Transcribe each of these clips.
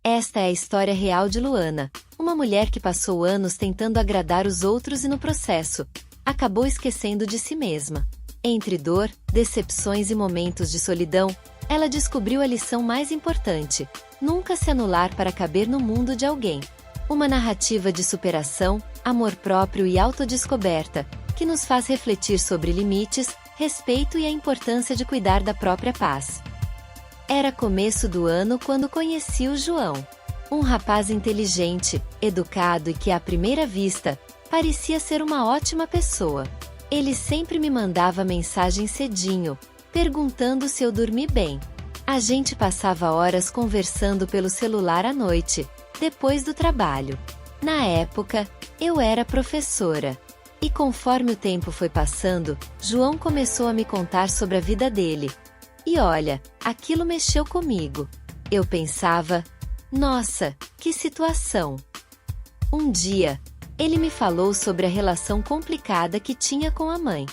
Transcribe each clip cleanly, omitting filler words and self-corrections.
Esta é a história real de Luana, uma mulher que passou anos tentando agradar os outros e no processo, acabou esquecendo de si mesma. Entre dor, decepções e momentos de solidão, ela descobriu a lição mais importante: nunca se anular para caber no mundo de alguém. Uma narrativa de superação, amor próprio e autodescoberta, que nos faz refletir sobre limites, respeito e a importância de cuidar da própria paz. Era começo do ano quando conheci o João. Um rapaz inteligente, educado e que à primeira vista, parecia ser uma ótima pessoa. Ele sempre me mandava mensagem cedinho, perguntando se eu dormi bem. A gente passava horas conversando pelo celular à noite, depois do trabalho. Na época, eu era professora. E conforme o tempo foi passando, João começou a me contar sobre a vida dele. E olha, aquilo mexeu comigo. Eu pensava, nossa, que situação! Um dia, ele me falou sobre a relação complicada que tinha com a mãe.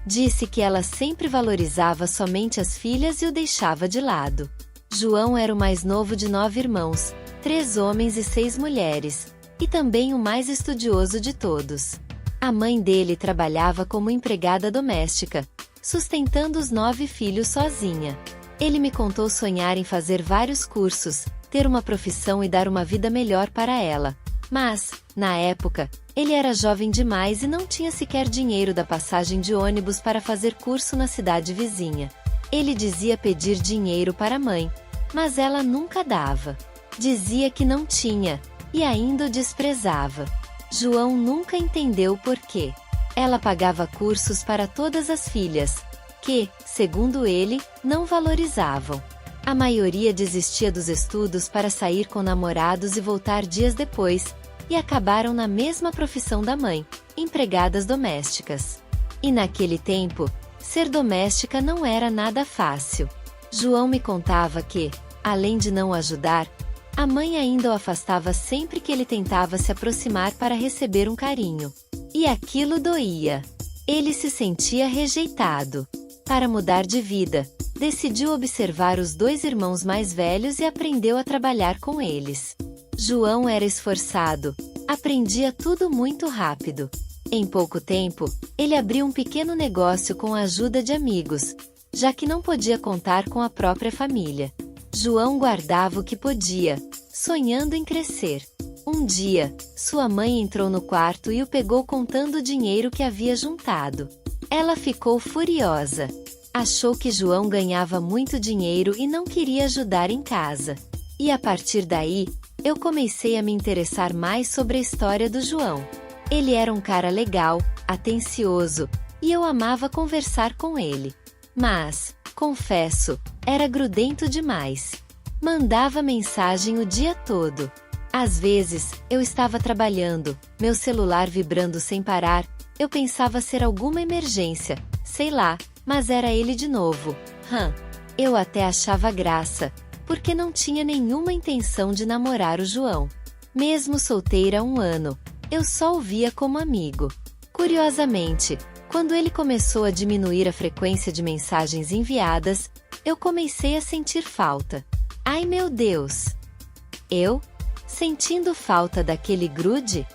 Disse que ela sempre valorizava somente as filhas e o deixava de lado. João era o mais novo de 9 irmãos, 3 homens e 6 mulheres, e também o mais estudioso de todos. A mãe dele trabalhava como empregada doméstica, sustentando os 9 filhos sozinha. Ele me contou sonhar em fazer vários cursos, ter uma profissão e dar uma vida melhor para ela. Mas, na época, ele era jovem demais e não tinha sequer dinheiro da passagem de ônibus para fazer curso na cidade vizinha. Ele dizia pedir dinheiro para a mãe, mas ela nunca dava. Dizia que não tinha, e ainda o desprezava. João nunca entendeu por quê. Ela pagava cursos para todas as filhas, que, segundo ele, não valorizavam. A maioria desistia dos estudos para sair com namorados e voltar dias depois, e acabaram na mesma profissão da mãe, empregadas domésticas. E naquele tempo, ser doméstica não era nada fácil. João me contava que, além de não ajudar, a mãe ainda o afastava sempre que ele tentava se aproximar para receber um carinho. E aquilo doía. Ele se sentia rejeitado. Para mudar de vida, decidiu observar os 2 irmãos mais velhos e aprendeu a trabalhar com eles. João era esforçado, aprendia tudo muito rápido. Em pouco tempo, ele abriu um pequeno negócio com a ajuda de amigos, já que não podia contar com a própria família. João guardava o que podia, sonhando em crescer. Um dia, sua mãe entrou no quarto e o pegou contando o dinheiro que havia juntado. Ela ficou furiosa. Achou que João ganhava muito dinheiro e não queria ajudar em casa. E a partir daí, eu comecei a me interessar mais sobre a história do João. Ele era um cara legal, atencioso, e eu amava conversar com ele. Mas, confesso, era grudento demais. Mandava mensagem o dia todo. Às vezes, eu estava trabalhando, meu celular vibrando sem parar, eu pensava ser alguma emergência, sei lá, mas era ele de novo. Eu até achava graça, porque não tinha nenhuma intenção de namorar o João. Mesmo solteira há 1 ano, eu só o via como amigo. Curiosamente, quando ele começou a diminuir a frequência de mensagens enviadas, eu comecei a sentir falta. Ai meu Deus! Eu? Sentindo falta daquele grude?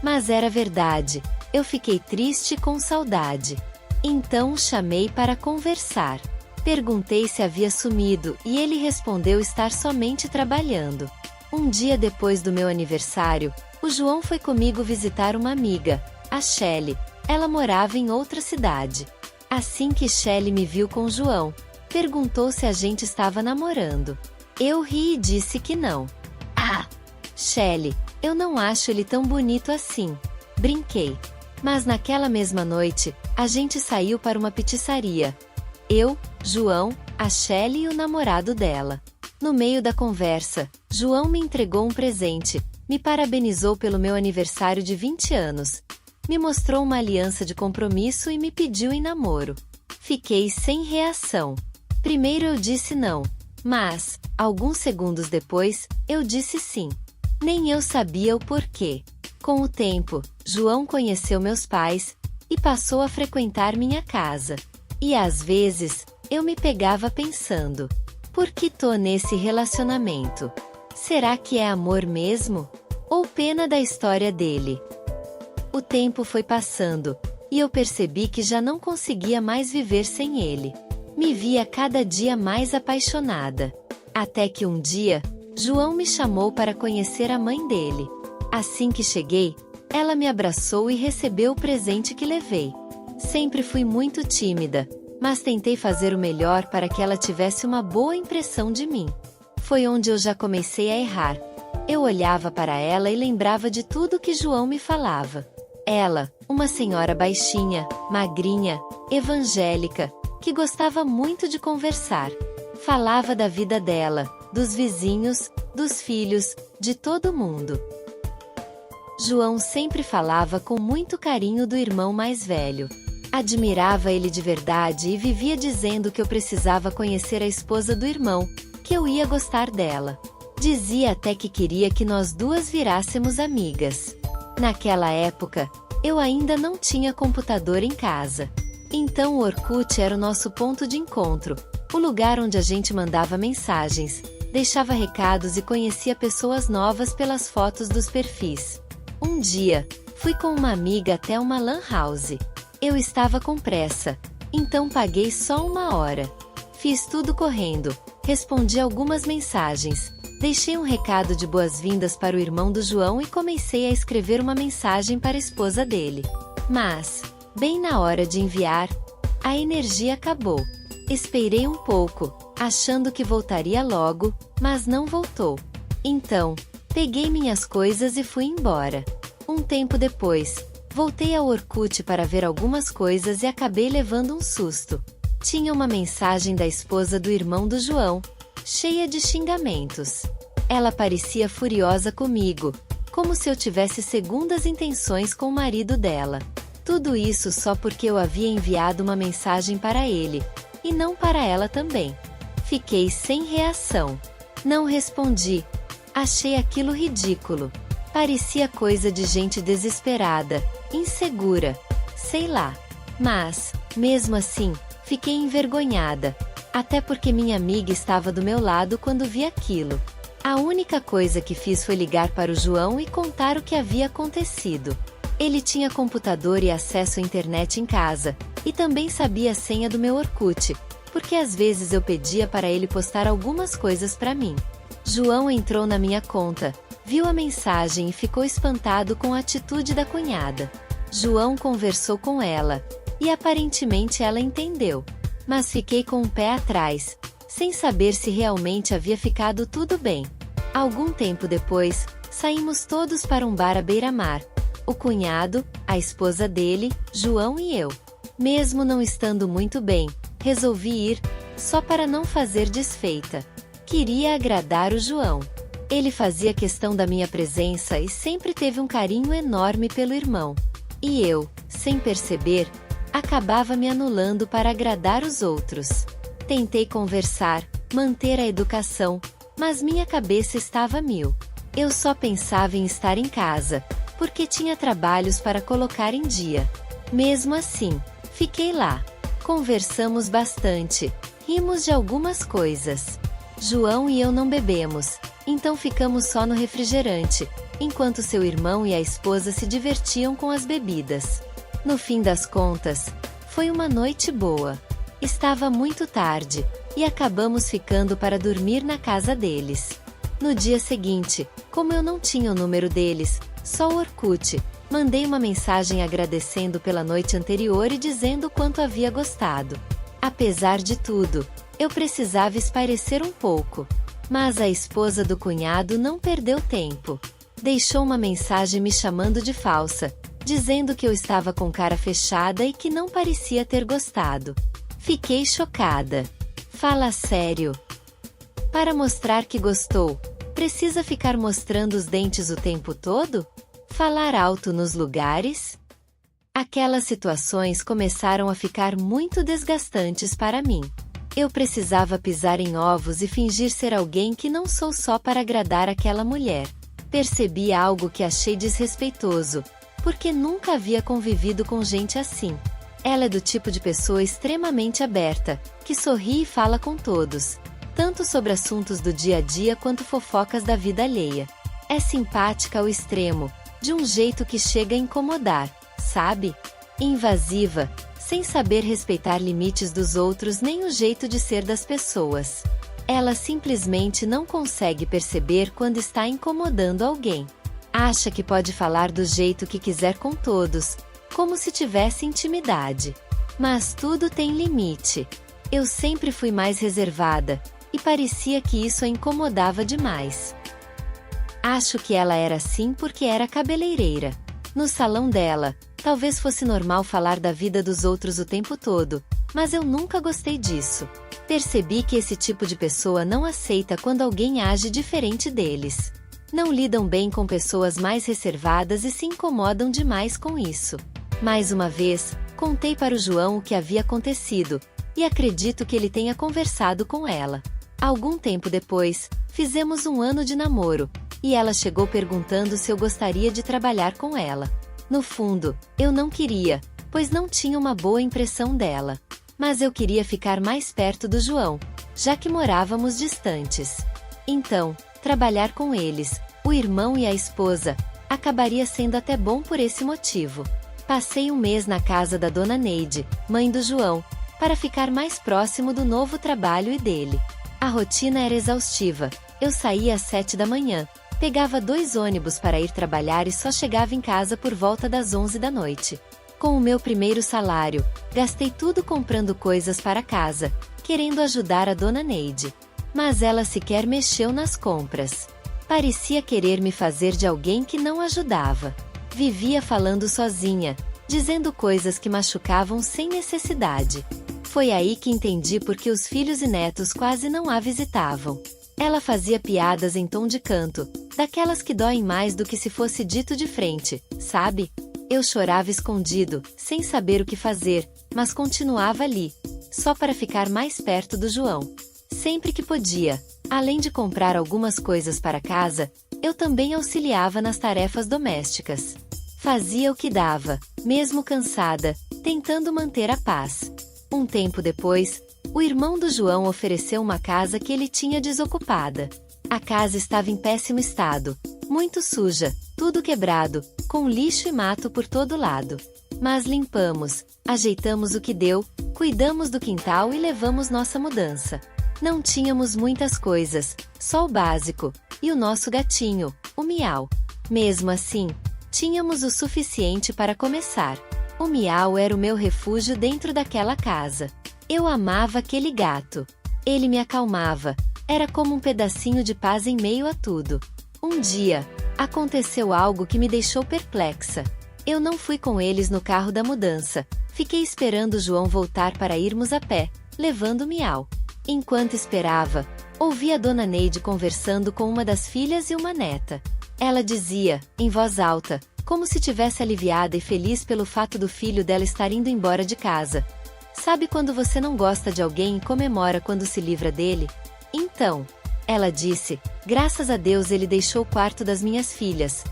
Mas era verdade, eu fiquei triste com saudade. Então o chamei para conversar. Perguntei se havia sumido e ele respondeu estar somente trabalhando. Um dia depois do meu aniversário, o João foi comigo visitar uma amiga, a Shelly. Ela morava em outra cidade. Assim que Shelly me viu com João, perguntou se a gente estava namorando. Eu ri e disse que não. Shelly, eu não acho ele tão bonito assim. Brinquei. Mas naquela mesma noite, a gente saiu para uma pizzaria. Eu, João, a Shelly e o namorado dela. No meio da conversa, João me entregou um presente, me parabenizou pelo meu aniversário de 20 anos. Me mostrou uma aliança de compromisso e me pediu em namoro. Fiquei sem reação. Primeiro eu disse não, mas, alguns segundos depois, eu disse sim. Nem eu sabia o porquê. Com o tempo, João conheceu meus pais e passou a frequentar minha casa. E às vezes, eu me pegava pensando: Por que tô nesse relacionamento? Será que é amor mesmo? Ou pena da história dele? O tempo foi passando, e eu percebi que já não conseguia mais viver sem ele. Me via cada dia mais apaixonada. Até que um dia, João me chamou para conhecer a mãe dele. Assim que cheguei, ela me abraçou e recebeu o presente que levei. Sempre fui muito tímida, mas tentei fazer o melhor para que ela tivesse uma boa impressão de mim. Foi onde eu já comecei a errar. Eu olhava para ela e lembrava de tudo que João me falava. Ela, uma senhora baixinha, magrinha, evangélica, que gostava muito de conversar. Falava da vida dela, dos vizinhos, dos filhos, de todo mundo. João sempre falava com muito carinho do irmão mais velho. Admirava ele de verdade e vivia dizendo que eu precisava conhecer a esposa do irmão, que eu ia gostar dela. Dizia até que queria que nós duas virássemos amigas. Naquela época, eu ainda não tinha computador em casa. Então o Orkut era o nosso ponto de encontro, o lugar onde a gente mandava mensagens, deixava recados e conhecia pessoas novas pelas fotos dos perfis. Um dia, fui com uma amiga até uma lan house. Eu estava com pressa, então paguei só 1 hora. Fiz tudo correndo, respondi algumas mensagens, deixei um recado de boas-vindas para o irmão do João e comecei a escrever uma mensagem para a esposa dele. Mas, bem na hora de enviar, a energia acabou. Esperei um pouco, achando que voltaria logo, mas não voltou. Então, peguei minhas coisas e fui embora. Um tempo depois, voltei ao Orkut para ver algumas coisas e acabei levando um susto. Tinha uma mensagem da esposa do irmão do João, cheia de xingamentos. Ela parecia furiosa comigo, como se eu tivesse segundas intenções com o marido dela. Tudo isso só porque eu havia enviado uma mensagem para ele, e não para ela também. Fiquei sem reação. Não respondi. Achei aquilo ridículo. Parecia coisa de gente desesperada, insegura, sei lá. Mas, mesmo assim, fiquei envergonhada, até porque minha amiga estava do meu lado quando vi aquilo. A única coisa que fiz foi ligar para o João e contar o que havia acontecido. Ele tinha computador e acesso à internet em casa, e também sabia a senha do meu Orkut, porque às vezes eu pedia para ele postar algumas coisas para mim. João entrou na minha conta, viu a mensagem e ficou espantado com a atitude da cunhada. João conversou com ela, e aparentemente ela entendeu. Mas fiquei com o pé atrás, sem saber se realmente havia ficado tudo bem. Algum tempo depois, saímos todos para um bar à beira-mar. O cunhado, a esposa dele, João e eu. Mesmo não estando muito bem, resolvi ir, só para não fazer desfeita. Queria agradar o João. Ele fazia questão da minha presença e sempre teve um carinho enorme pelo irmão. E eu, sem perceber, acabava me anulando para agradar os outros. Tentei conversar, manter a educação, mas minha cabeça estava a mil. Eu só pensava em estar em casa, porque tinha trabalhos para colocar em dia. Mesmo assim, fiquei lá. Conversamos bastante, rimos de algumas coisas. João e eu não bebemos, então ficamos só no refrigerante, enquanto seu irmão e a esposa se divertiam com as bebidas. No fim das contas, foi uma noite boa. Estava muito tarde, e acabamos ficando para dormir na casa deles. No dia seguinte, como eu não tinha o número deles, só o Orkut, mandei uma mensagem agradecendo pela noite anterior e dizendo o quanto havia gostado. Apesar de tudo, eu precisava espairecer um pouco. Mas a esposa do cunhado não perdeu tempo. Deixou uma mensagem me chamando de falsa, dizendo que eu estava com cara fechada e que não parecia ter gostado. Fiquei chocada. Fala sério. Para mostrar que gostou, precisa ficar mostrando os dentes o tempo todo? Falar alto nos lugares? Aquelas situações começaram a ficar muito desgastantes para mim. Eu precisava pisar em ovos e fingir ser alguém que não sou só para agradar aquela mulher. Percebi algo que achei desrespeitoso, porque nunca havia convivido com gente assim. Ela é do tipo de pessoa extremamente aberta, que sorri e fala com todos. tanto sobre assuntos do dia a dia quanto fofocas da vida alheia. É simpática ao extremo, de um jeito que chega a incomodar, sabe? Invasiva, sem saber respeitar limites dos outros nem o jeito de ser das pessoas. Ela simplesmente não consegue perceber quando está incomodando alguém. Acha que pode falar do jeito que quiser com todos, como se tivesse intimidade. Mas tudo tem limite. Eu sempre fui mais reservada, e parecia que isso a incomodava demais. Acho que ela era assim porque era cabeleireira. No salão dela, talvez fosse normal falar da vida dos outros o tempo todo, mas eu nunca gostei disso. Percebi que esse tipo de pessoa não aceita quando alguém age diferente deles. Não lidam bem com pessoas mais reservadas e se incomodam demais com isso. Mais uma vez, contei para o João o que havia acontecido, e acredito que ele tenha conversado com ela. Algum tempo depois, fizemos um ano de namoro, e ela chegou perguntando se eu gostaria de trabalhar com ela. No fundo, eu não queria, pois não tinha uma boa impressão dela. Mas eu queria ficar mais perto do João, já que morávamos distantes. Então, trabalhar com eles, o irmão e a esposa, acabaria sendo até bom por esse motivo. Passei um mês na casa da dona Neide, mãe do João, para ficar mais próximo do novo trabalho e dele. A rotina era exaustiva. Eu saía às 7 da manhã, pegava 2 ônibus para ir trabalhar e só chegava em casa por volta das 11 da noite. Com o meu primeiro salário, gastei tudo comprando coisas para casa, querendo ajudar a dona Neide. Mas ela sequer mexeu nas compras. Parecia querer me fazer de alguém que não ajudava. Vivia falando sozinha, dizendo coisas que machucavam sem necessidade. Foi aí que entendi por que os filhos e netos quase não a visitavam. Ela fazia piadas em tom de canto, daquelas que doem mais do que se fosse dito de frente, sabe? Eu chorava escondido, sem saber o que fazer, mas continuava ali, só para ficar mais perto do João. Sempre que podia, além de comprar algumas coisas para casa, eu também auxiliava nas tarefas domésticas. Fazia o que dava, mesmo cansada, tentando manter a paz. Um tempo depois, o irmão do João ofereceu uma casa que ele tinha desocupada. A casa estava em péssimo estado, muito suja, tudo quebrado, com lixo e mato por todo lado. Mas limpamos, ajeitamos o que deu, cuidamos do quintal e levamos nossa mudança. Não tínhamos muitas coisas, só o básico, e o nosso gatinho, o Miau. Mesmo assim, tínhamos o suficiente para começar. O Miau era o meu refúgio dentro daquela casa. Eu amava aquele gato. Ele me acalmava. Era como um pedacinho de paz em meio a tudo. Um dia, aconteceu algo que me deixou perplexa. Eu não fui com eles no carro da mudança. Fiquei esperando o João voltar para irmos a pé, levando o Miau. Enquanto esperava, ouvi a dona Neide conversando com uma das filhas e uma neta. Ela dizia, em voz alta, como se tivesse aliviada e feliz pelo fato do filho dela estar indo embora de casa. Sabe quando você não gosta de alguém e comemora quando se livra dele? Então, ela disse, graças a Deus ele deixou o quarto das minhas filhas.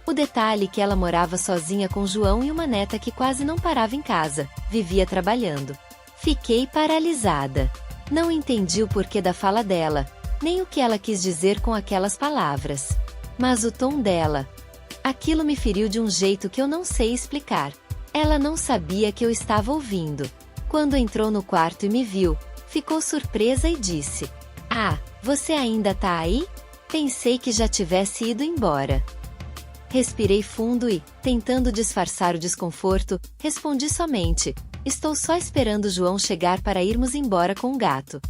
O detalhe é que ela morava sozinha com João e uma neta que quase não parava em casa, vivia trabalhando. Fiquei paralisada. Não entendi o porquê da fala dela, nem o que ela quis dizer com aquelas palavras. Mas o tom dela, aquilo me feriu de um jeito que eu não sei explicar. Ela não sabia que eu estava ouvindo. Quando entrou no quarto e me viu, ficou surpresa e disse: "Ah, você ainda tá aí? Pensei que já tivesse ido embora." Respirei fundo e, tentando disfarçar o desconforto, respondi somente: "Estou só esperando o João chegar para irmos embora com o gato."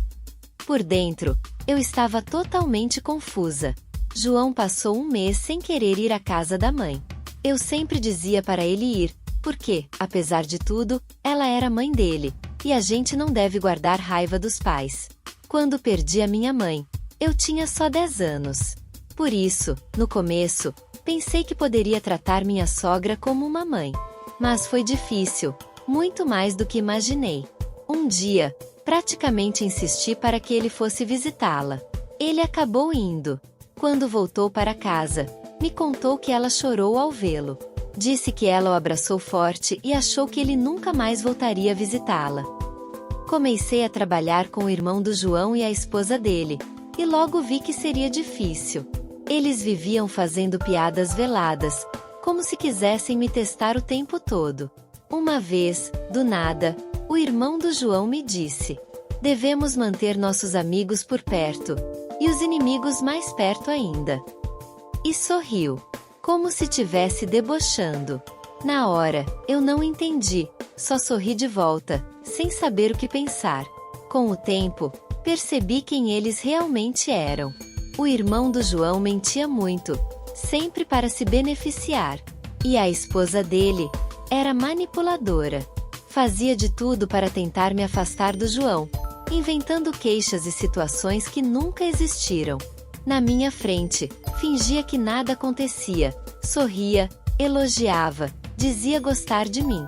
Por dentro, eu estava totalmente confusa. João passou um mês sem querer ir à casa da mãe. Eu sempre dizia para ele ir, porque, apesar de tudo, ela era mãe dele, e a gente não deve guardar raiva dos pais. Quando perdi a minha mãe, eu tinha só 10 anos. Por isso, no começo, pensei que poderia tratar minha sogra como uma mãe. Mas foi difícil, muito mais do que imaginei. Um dia, praticamente insisti para que ele fosse visitá-la. Ele acabou indo. Quando voltou para casa, me contou que ela chorou ao vê-lo. Disse que ela o abraçou forte e achou que ele nunca mais voltaria a visitá-la. Comecei a trabalhar com o irmão do João e a esposa dele, e logo vi que seria difícil. Eles viviam fazendo piadas veladas, como se quisessem me testar o tempo todo. Uma vez, do nada, o irmão do João me disse: devemos manter nossos amigos por perto, e os inimigos mais perto ainda. E sorriu, como se tivesse debochando. Na hora, eu não entendi, só sorri de volta, sem saber o que pensar. Com o tempo, percebi quem eles realmente eram. O irmão do João mentia muito, sempre para se beneficiar. E a esposa dele era manipuladora. Fazia de tudo para tentar me afastar do João, inventando queixas e situações que nunca existiram. Na minha frente, fingia que nada acontecia, sorria, elogiava, dizia gostar de mim.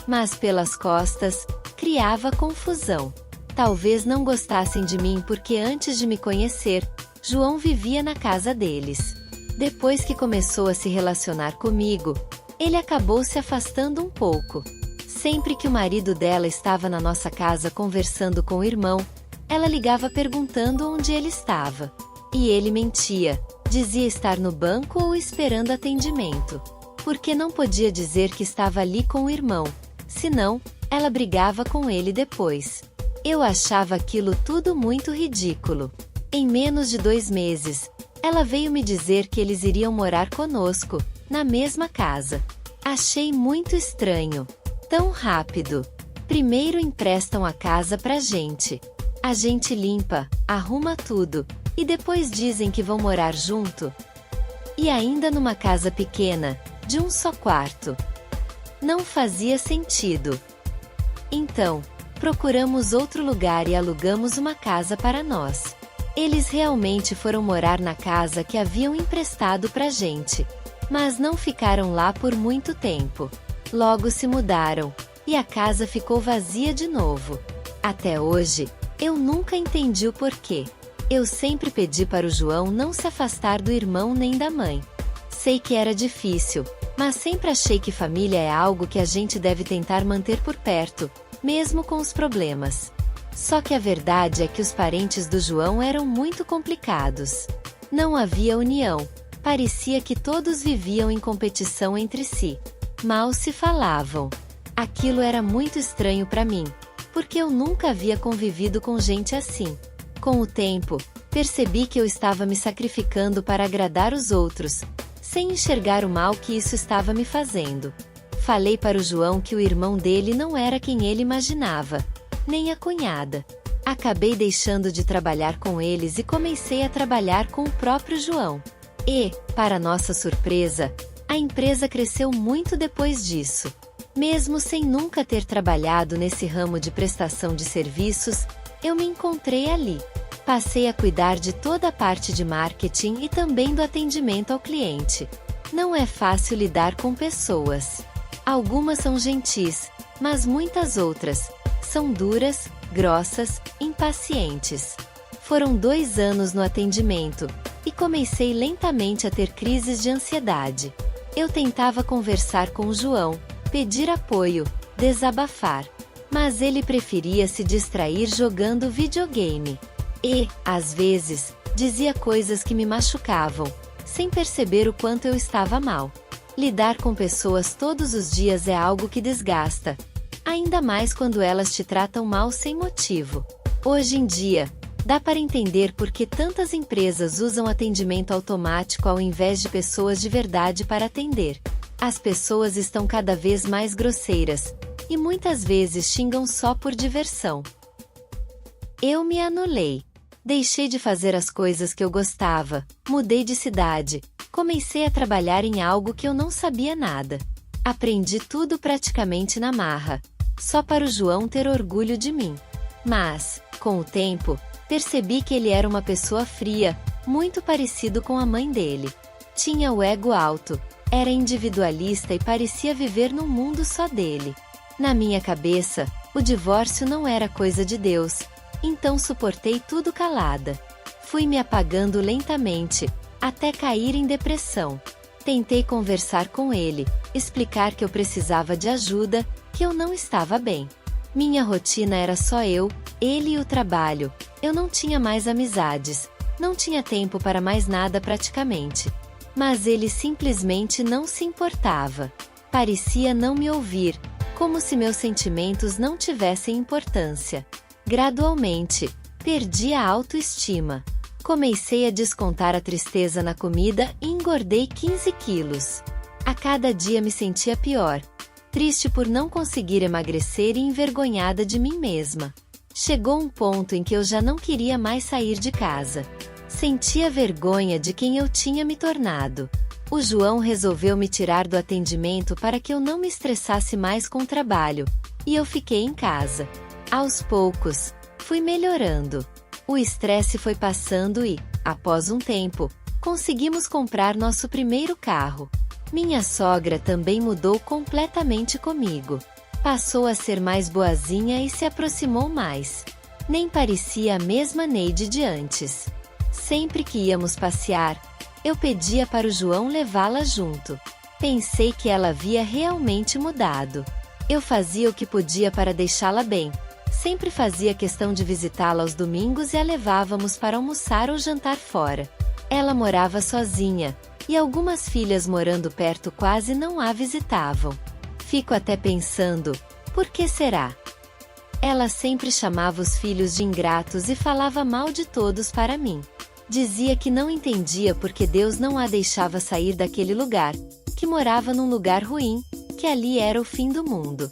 Mas pelas costas, criava confusão. Talvez não gostassem de mim porque antes de me conhecer, João vivia na casa deles. Depois que começou a se relacionar comigo, ele acabou se afastando um pouco. Sempre que o marido dela estava na nossa casa conversando com o irmão, ela ligava perguntando onde ele estava. E ele mentia, dizia estar no banco ou esperando atendimento. Porque não podia dizer que estava ali com o irmão, senão, ela brigava com ele depois. Eu achava aquilo tudo muito ridículo. Em menos de 2 meses, ela veio me dizer que eles iriam morar conosco, na mesma casa. Achei muito estranho. Tão rápido. Primeiro emprestam a casa pra gente. A gente limpa, arruma tudo, e depois dizem que vão morar junto. E ainda numa casa pequena, de um só quarto. Não fazia sentido. Então, procuramos outro lugar e alugamos uma casa para nós. Eles realmente foram morar na casa que haviam emprestado pra gente. Mas não ficaram lá por muito tempo. Logo se mudaram, e a casa ficou vazia de novo. Até hoje, eu nunca entendi o porquê. Eu sempre pedi para o João não se afastar do irmão nem da mãe. Sei que era difícil, mas sempre achei que família é algo que a gente deve tentar manter por perto, mesmo com os problemas. Só que a verdade é que os parentes do João eram muito complicados. Não havia união. Parecia que todos viviam em competição entre si. Mal se falavam. Aquilo era muito estranho para mim, porque eu nunca havia convivido com gente assim. Com o tempo, percebi que eu estava me sacrificando para agradar os outros, sem enxergar o mal que isso estava me fazendo. Falei para o João que o irmão dele não era quem ele imaginava, nem a cunhada. Acabei deixando de trabalhar com eles e comecei a trabalhar com o próprio João. E, para nossa surpresa, a empresa cresceu muito depois disso. Mesmo sem nunca ter trabalhado nesse ramo de prestação de serviços, eu me encontrei ali. Passei a cuidar de toda a parte de marketing e também do atendimento ao cliente. Não é fácil lidar com pessoas. Algumas são gentis, mas muitas outras são duras, grossas, impacientes. Foram 2 anos no atendimento, e comecei lentamente a ter crises de ansiedade. Eu tentava conversar com o João, pedir apoio, desabafar. Mas ele preferia se distrair jogando videogame. E, às vezes, dizia coisas que me machucavam, sem perceber o quanto eu estava mal. Lidar com pessoas todos os dias é algo que desgasta, ainda mais quando elas te tratam mal sem motivo. Hoje em dia, dá para entender por que tantas empresas usam atendimento automático ao invés de pessoas de verdade para atender. As pessoas estão cada vez mais grosseiras, e muitas vezes xingam só por diversão. Eu me anulei. Deixei de fazer as coisas que eu gostava, mudei de cidade, comecei a trabalhar em algo que eu não sabia nada. Aprendi tudo praticamente na marra, só para o João ter orgulho de mim. Mas, com o tempo, percebi que ele era uma pessoa fria, muito parecido com a mãe dele. Tinha o ego alto, era individualista e parecia viver num mundo só dele. Na minha cabeça, o divórcio não era coisa de Deus, então suportei tudo calada. Fui me apagando lentamente, até cair em depressão. Tentei conversar com ele, explicar que eu precisava de ajuda, que eu não estava bem. Minha rotina era só eu, ele e o trabalho. Eu não tinha mais amizades. Não tinha tempo para mais nada praticamente. Mas ele simplesmente não se importava. Parecia não me ouvir, como se meus sentimentos não tivessem importância. Gradualmente, perdi a autoestima. Comecei a descontar a tristeza na comida e engordei 15 quilos. A cada dia me sentia pior. Triste por não conseguir emagrecer e envergonhada de mim mesma. Chegou um ponto em que eu já não queria mais sair de casa. Sentia vergonha de quem eu tinha me tornado. O João resolveu me tirar do atendimento para que eu não me estressasse mais com o trabalho, e eu fiquei em casa. Aos poucos, fui melhorando. O estresse foi passando e, após um tempo, conseguimos comprar nosso primeiro carro. Minha sogra também mudou completamente comigo. Passou a ser mais boazinha e se aproximou mais. Nem parecia a mesma Neide de antes. Sempre que íamos passear, eu pedia para o João levá-la junto. Pensei que ela havia realmente mudado. Eu fazia o que podia para deixá-la bem. Sempre fazia questão de visitá-la aos domingos e a levávamos para almoçar ou jantar fora. Ela morava sozinha, e algumas filhas morando perto quase não a visitavam. Fico até pensando, por que será? Ela sempre chamava os filhos de ingratos e falava mal de todos para mim. Dizia que não entendia porque Deus não a deixava sair daquele lugar, que morava num lugar ruim, que ali era o fim do mundo.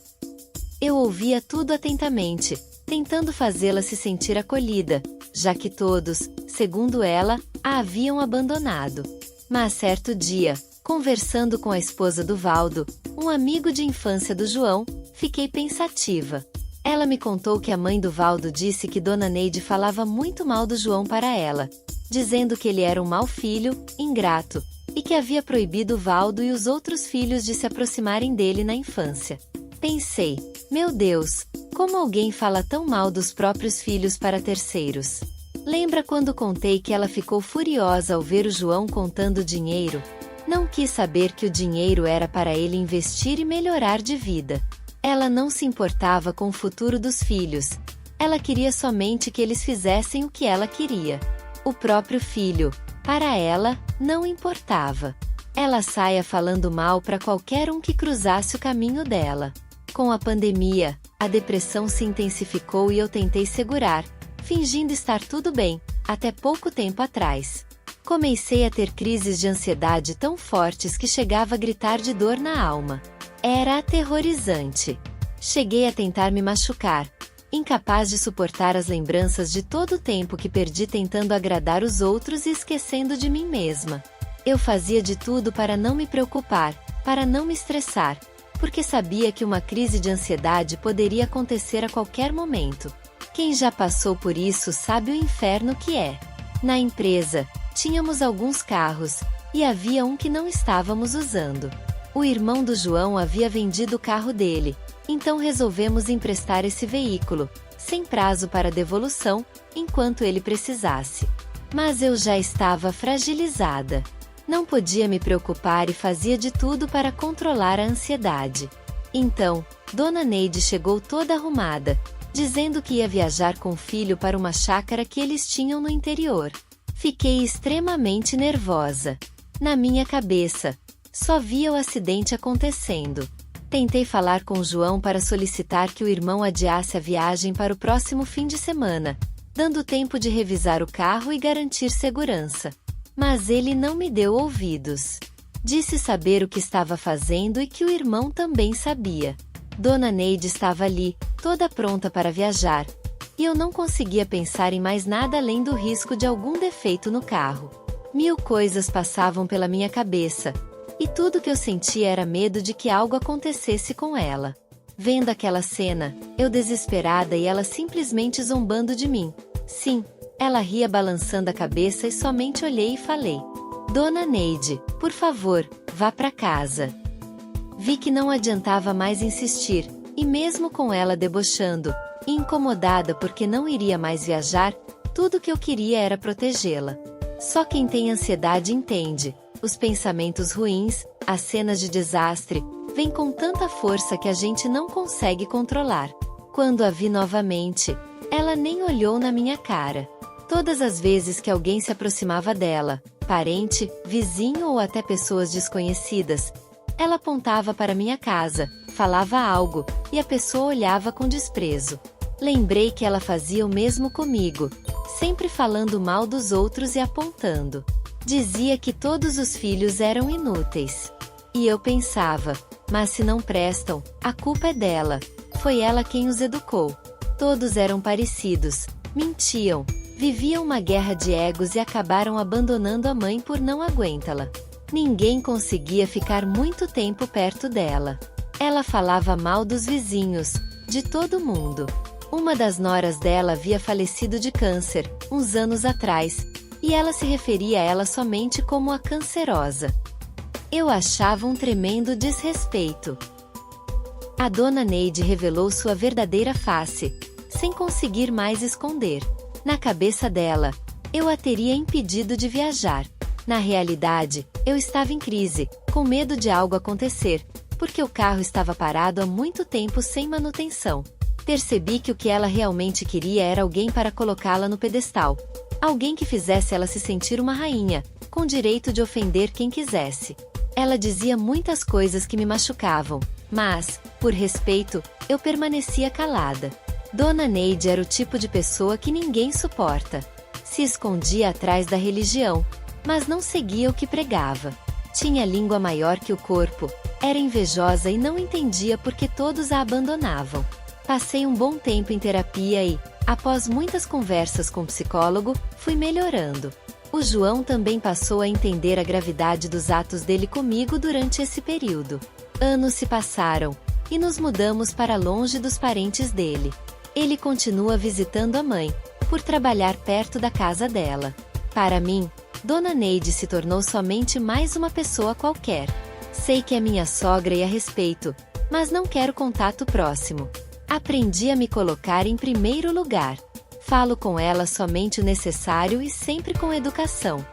Eu ouvia tudo atentamente, tentando fazê-la se sentir acolhida, já que todos, segundo ela, a haviam abandonado. Mas certo dia, conversando com a esposa do Valdo, um amigo de infância do João, fiquei pensativa. Ela me contou que a mãe do Valdo disse que Dona Neide falava muito mal do João para ela, dizendo que ele era um mau filho, ingrato, e que havia proibido o Valdo e os outros filhos de se aproximarem dele na infância. Pensei, meu Deus, como alguém fala tão mal dos próprios filhos para terceiros? Lembra quando contei que ela ficou furiosa ao ver o João contando dinheiro? Não quis saber que o dinheiro era para ele investir e melhorar de vida. Ela não se importava com o futuro dos filhos. Ela queria somente que eles fizessem o que ela queria. O próprio filho, para ela, não importava. Ela saía falando mal para qualquer um que cruzasse o caminho dela. Com a pandemia, a depressão se intensificou e eu tentei segurar, fingindo estar tudo bem, até pouco tempo atrás. Comecei a ter crises de ansiedade tão fortes que chegava a gritar de dor na alma. Era aterrorizante. Cheguei a tentar me machucar, incapaz de suportar as lembranças de todo o tempo que perdi tentando agradar os outros e esquecendo de mim mesma. Eu fazia de tudo para não me preocupar, para não me estressar, porque sabia que uma crise de ansiedade poderia acontecer a qualquer momento. Quem já passou por isso sabe o inferno que é. Na empresa, tínhamos alguns carros, e havia um que não estávamos usando. O irmão do João havia vendido o carro dele, então resolvemos emprestar esse veículo, sem prazo para devolução, enquanto ele precisasse. Mas eu já estava fragilizada. Não podia me preocupar e fazia de tudo para controlar a ansiedade. Então, Dona Neide chegou toda arrumada, dizendo que ia viajar com o filho para uma chácara que eles tinham no interior. Fiquei extremamente nervosa. Na minha cabeça, só via o acidente acontecendo. Tentei falar com o João para solicitar que o irmão adiasse a viagem para o próximo fim de semana, dando tempo de revisar o carro e garantir segurança. Mas ele não me deu ouvidos. Disse saber o que estava fazendo e que o irmão também sabia. Dona Neide estava ali, toda pronta para viajar, e eu não conseguia pensar em mais nada além do risco de algum defeito no carro. 1000 coisas passavam pela minha cabeça, e tudo que eu sentia era medo de que algo acontecesse com ela. Vendo aquela cena, eu desesperada e ela simplesmente zombando de mim. Sim, ela ria balançando a cabeça e somente olhei e falei: Dona Neide, por favor, vá para casa. Vi que não adiantava mais insistir, e mesmo com ela debochando, e incomodada porque não iria mais viajar, tudo que eu queria era protegê-la. Só quem tem ansiedade entende. Os pensamentos ruins, as cenas de desastre, vêm com tanta força que a gente não consegue controlar. Quando a vi novamente, ela nem olhou na minha cara. Todas as vezes que alguém se aproximava dela, parente, vizinho ou até pessoas desconhecidas, ela apontava para minha casa, falava algo, e a pessoa olhava com desprezo. Lembrei que ela fazia o mesmo comigo, sempre falando mal dos outros e apontando. Dizia que todos os filhos eram inúteis. E eu pensava, mas se não prestam, a culpa é dela. Foi ela quem os educou. Todos eram parecidos, mentiam, viviam uma guerra de egos e acabaram abandonando a mãe por não aguentá-la. Ninguém conseguia ficar muito tempo perto dela. Ela falava mal dos vizinhos, de todo mundo. Uma das noras dela havia falecido de câncer, uns anos atrás, e ela se referia a ela somente como a cancerosa. Eu achava um tremendo desrespeito. A dona Neide revelou sua verdadeira face, sem conseguir mais esconder. Na cabeça dela, eu a teria impedido de viajar. Na realidade, eu estava em crise, com medo de algo acontecer, porque o carro estava parado há muito tempo sem manutenção. Percebi que o que ela realmente queria era alguém para colocá-la no pedestal. Alguém que fizesse ela se sentir uma rainha, com direito de ofender quem quisesse. Ela dizia muitas coisas que me machucavam, mas, por respeito, eu permanecia calada. Dona Neide era o tipo de pessoa que ninguém suporta. Se escondia atrás da religião, mas não seguia o que pregava. Tinha língua maior que o corpo, era invejosa e não entendia por que todos a abandonavam. Passei um bom tempo em terapia e, após muitas conversas com o psicólogo, fui melhorando. O João também passou a entender a gravidade dos atos dele comigo durante esse período. Anos se passaram, e nos mudamos para longe dos parentes dele. Ele continua visitando a mãe, por trabalhar perto da casa dela. Para mim, Dona Neide se tornou somente mais uma pessoa qualquer. Sei que é minha sogra e a respeito, mas não quero contato próximo. Aprendi a me colocar em primeiro lugar. Falo com ela somente o necessário e sempre com educação.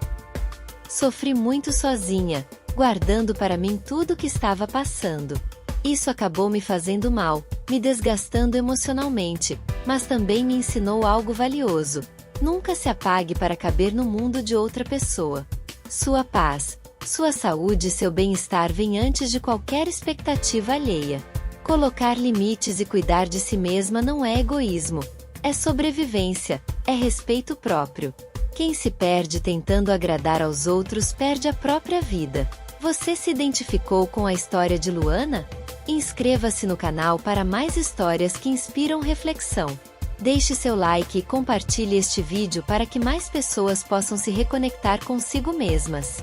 Sofri muito sozinha, guardando para mim tudo o que estava passando. Isso acabou me fazendo mal, me desgastando emocionalmente, mas também me ensinou algo valioso. Nunca se apague para caber no mundo de outra pessoa. Sua paz, sua saúde e seu bem-estar vêm antes de qualquer expectativa alheia. Colocar limites e cuidar de si mesma não é egoísmo. É sobrevivência, é respeito próprio. Quem se perde tentando agradar aos outros perde a própria vida. Você se identificou com a história de Luana? Inscreva-se no canal para mais histórias que inspiram reflexão. Deixe seu like e compartilhe este vídeo para que mais pessoas possam se reconectar consigo mesmas.